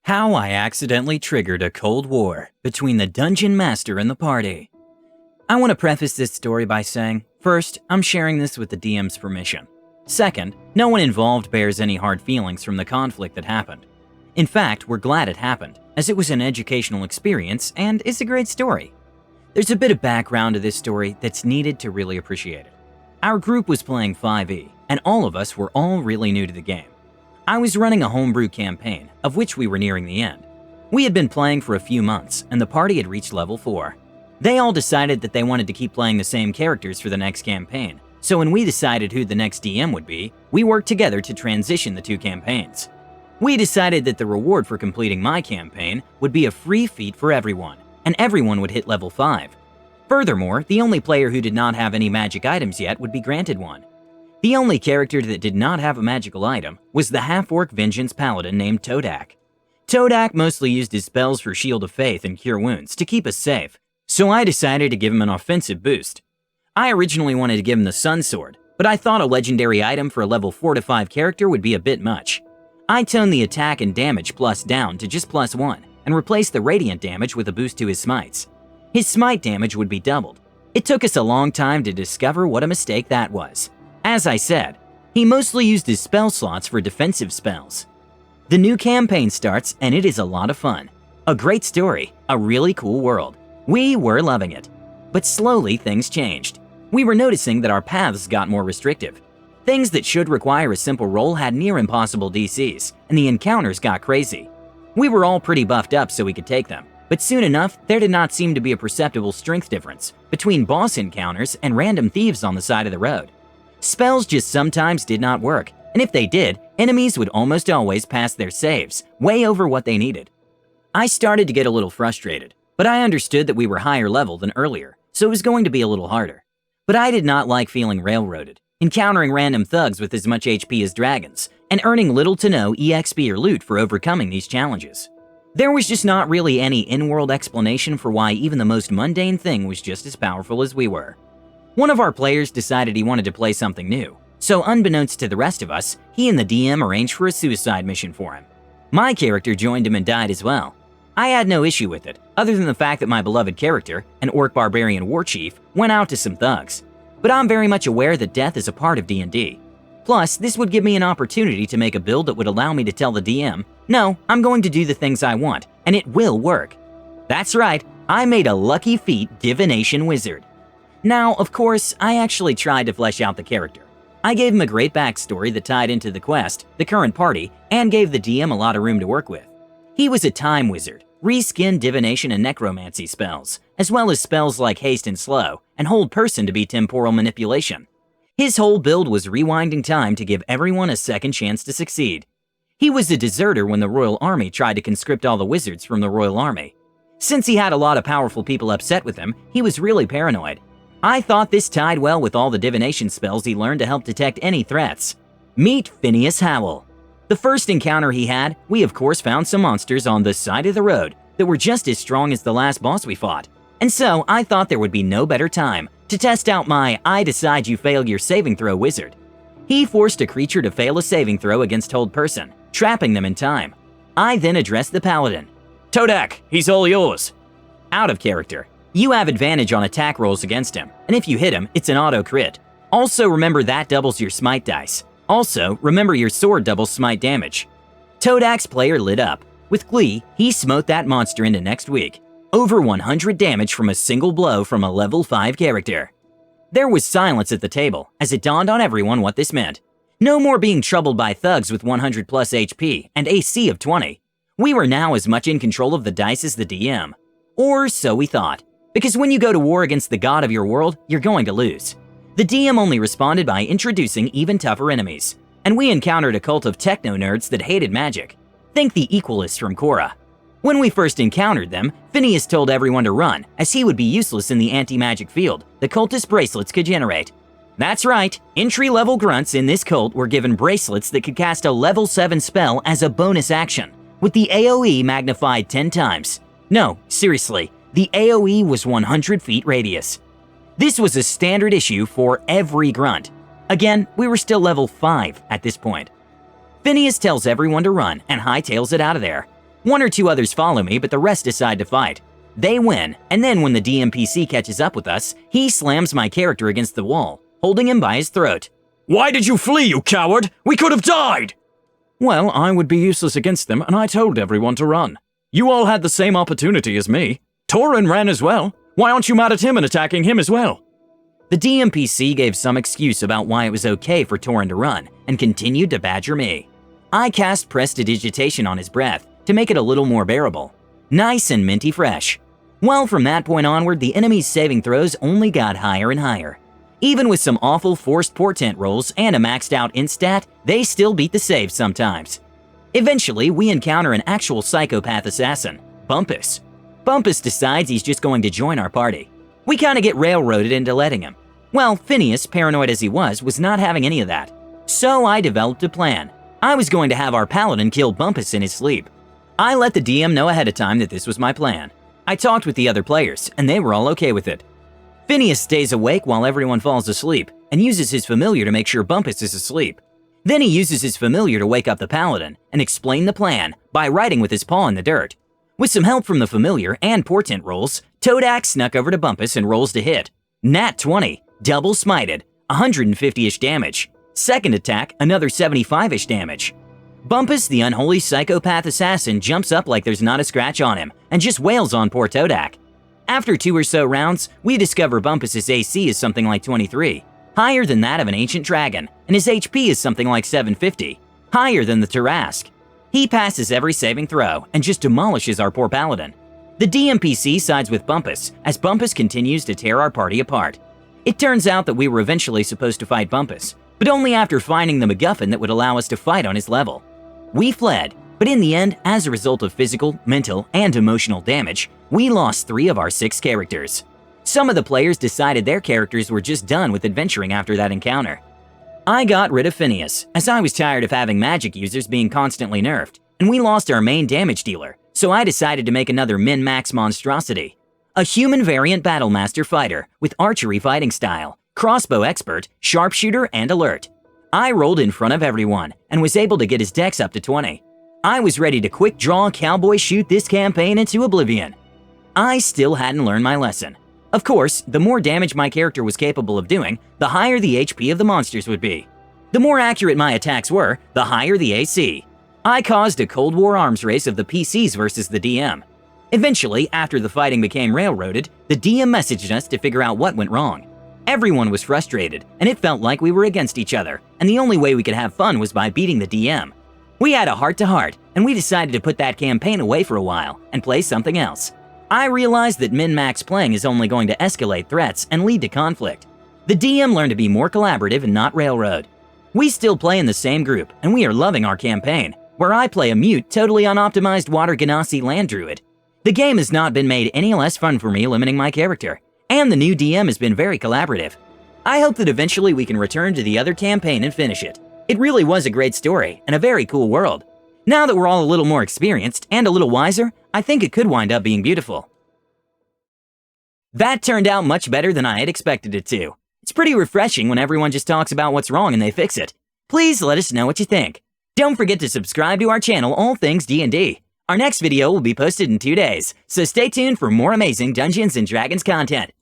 How I accidentally triggered a cold war between the dungeon master and the party. I want to preface this story by saying, first, I'm sharing this with the DM's permission. Second, no one involved bears any hard feelings from the conflict that happened. In fact, we're glad it happened, as it was an educational experience and is a great story. There's a bit of background to this story that's needed to really appreciate it. Our group was playing 5e, and all of us were all really new to the game. I was running a homebrew campaign, of which we were nearing the end. We had been playing for a few months, and the party had reached level 4. They all decided that they wanted to keep playing the same characters for the next campaign, so when we decided who the next DM would be, we worked together to transition the two campaigns. We decided that the reward for completing my campaign would be a free feat for everyone, and everyone would hit level 5. Furthermore, the only player who did not have any magic items yet would be granted one. The only character that did not have a magical item was the half-orc vengeance paladin named Todak. Todak mostly used his spells for Shield of Faith and Cure Wounds to keep us safe, so I decided to give him an offensive boost. I originally wanted to give him the Sun Sword, but I thought a legendary item for a level 4 to 5 character would be a bit much. I toned the attack and damage plus down to just +1 and replaced the radiant damage with a boost to his smites. His smite damage would be doubled. It took us a long time to discover what a mistake that was. As I said, he mostly used his spell slots for defensive spells. The new campaign starts and it is a lot of fun. A great story, a really cool world. We were loving it. But slowly things changed. We were noticing that our paths got more restrictive. Things that should require a simple roll had near impossible DCs, and the encounters got crazy. We were all pretty buffed up so we could take them, but soon enough there did not seem to be a perceptible strength difference between boss encounters and random thieves on the side of the road. Spells just sometimes did not work, and if they did, enemies would almost always pass their saves, way over what they needed. I started to get a little frustrated, but I understood that we were higher level than earlier, so it was going to be a little harder. But I did not like feeling railroaded, encountering random thugs with as much HP as dragons, and earning little to no EXP or loot for overcoming these challenges. There was just not really any in-world explanation for why even the most mundane thing was just as powerful as we were. One of our players decided he wanted to play something new, so unbeknownst to the rest of us, he and the DM arranged for a suicide mission for him. My character joined him and died as well. I had no issue with it, other than the fact that my beloved character, an orc barbarian war chief, went out to some thugs. But I'm very much aware that death is a part of D&D. Plus, this would give me an opportunity to make a build that would allow me to tell the DM, no, I'm going to do the things I want, and it will work. That's right, I made a lucky feat divination wizard. Now, of course, I actually tried to flesh out the character. I gave him a great backstory that tied into the quest, the current party, and gave the DM a lot of room to work with. He was a time wizard, reskin divination and necromancy spells, as well as spells like haste and slow, and hold person to be temporal manipulation. His whole build was rewinding time to give everyone a second chance to succeed. He was a deserter when the Royal Army tried to conscript all the wizards from the Royal Army. Since he had a lot of powerful people upset with him, he was really paranoid. I thought this tied well with all the divination spells he learned to help detect any threats. Meet Phineas Howell. The first encounter he had, we of course found some monsters on the side of the road that were just as strong as the last boss we fought. And so I thought there would be no better time to test out my I decide you failed your saving throw wizard. He forced a creature to fail a saving throw against hold person, trapping them in time. I then addressed the paladin. Todak, he's all yours. Out of character. You have advantage on attack rolls against him, and if you hit him, it's an auto crit. Also remember that doubles your smite dice. Also, remember your sword doubles smite damage. Todak's player lit up. With glee, he smote that monster into next week. Over 100 damage from a single blow from a level 5 character. There was silence at the table, as it dawned on everyone what this meant. No more being troubled by thugs with 100 plus HP and AC of 20. We were now as much in control of the dice as the DM. Or so we thought. Because when you go to war against the god of your world, you're going to lose. The DM only responded by introducing even tougher enemies, and we encountered a cult of techno-nerds that hated magic. Think the Equalists from Korra. When we first encountered them, Phineas told everyone to run, as he would be useless in the anti-magic field the cultist bracelets could generate. That's right, entry-level grunts in this cult were given bracelets that could cast a level 7 spell as a bonus action, with the AoE magnified 10 times. No, seriously, the AoE was 100 feet radius. This was a standard issue for every grunt. Again, we were still level 5 at this point. Phineas tells everyone to run and hightails it out of there. One or two others follow me, but the rest decide to fight. They win, and then when the DMPC catches up with us, he slams my character against the wall, holding him by his throat. Why did you flee, you coward? We could have died! Well, I would be useless against them, and I told everyone to run. You all had the same opportunity as me. Torin ran as well. Why aren't you mad at him and attacking him as well? The DMPC gave some excuse about why it was okay for Torin to run, and continued to badger me. I cast Prestidigitation on his breath to make it a little more bearable. Nice and minty fresh. Well, from that point onward, the enemy's saving throws only got higher and higher. Even with some awful forced portent rolls and a maxed out instat, they still beat the save sometimes. Eventually, we encounter an actual psychopath assassin, Bumpus. Bumpus decides he's just going to join our party. We kinda get railroaded into letting him. Well, Phineas, paranoid as he was not having any of that. So I developed a plan. I was going to have our paladin kill Bumpus in his sleep. I let the DM know ahead of time that this was my plan. I talked with the other players, and they were all okay with it. Phineas stays awake while everyone falls asleep, and uses his familiar to make sure Bumpus is asleep. Then he uses his familiar to wake up the paladin and explain the plan by writing with his paw in the dirt. With some help from the familiar and portent rolls, Todak snuck over to Bumpus and rolls to hit. Nat 20, double smited, 150-ish damage. Second attack, another 75-ish damage. Bumpus, the unholy psychopath assassin, jumps up like there's not a scratch on him and just wails on poor Todak. After 2 or so rounds, we discover Bumpus's AC is something like 23, higher than that of an ancient dragon, and his HP is something like 750, higher than the Tarask. He passes every saving throw and just demolishes our poor paladin. The DMPC sides with Bumpus as Bumpus continues to tear our party apart. It turns out that we were eventually supposed to fight Bumpus, but only after finding the MacGuffin that would allow us to fight on his level. We fled, but in the end, as a result of physical, mental, and emotional damage, we lost 3 of our 6 characters. Some of the players decided their characters were just done with adventuring after that encounter. I got rid of Phineas, as I was tired of having magic users being constantly nerfed, and we lost our main damage dealer, so I decided to make another min-max monstrosity. A human variant Battlemaster fighter with archery fighting style, crossbow expert, sharpshooter, and alert. I rolled in front of everyone and was able to get his dex up to 20. I was ready to quick draw cowboy shoot this campaign into oblivion. I still hadn't learned my lesson. Of course, the more damage my character was capable of doing, the higher the HP of the monsters would be. The more accurate my attacks were, the higher the AC. I caused a Cold War arms race of the PCs versus the DM. Eventually, after the fighting became railroaded, the DM messaged us to figure out what went wrong. Everyone was frustrated, and it felt like we were against each other, and the only way we could have fun was by beating the DM. We had a heart-to-heart, and we decided to put that campaign away for a while and play something else. I realized that min-max playing is only going to escalate threats and lead to conflict. The DM learned to be more collaborative and not railroad. We still play in the same group, and we are loving our campaign, where I play a mute, totally unoptimized Water Genasi land druid. The game has not been made any less fun for me limiting my character, and the new DM has been very collaborative. I hope that eventually we can return to the other campaign and finish it. It really was a great story and a very cool world. Now that we're all a little more experienced and a little wiser, I think it could wind up being beautiful. That turned out much better than I had expected it to. It's pretty refreshing when everyone just talks about what's wrong and they fix it. Please let us know what you think. Don't forget to subscribe to our channel, All Things D&D. Our next video will be posted in 2 days, so stay tuned for more amazing Dungeons & Dragons content.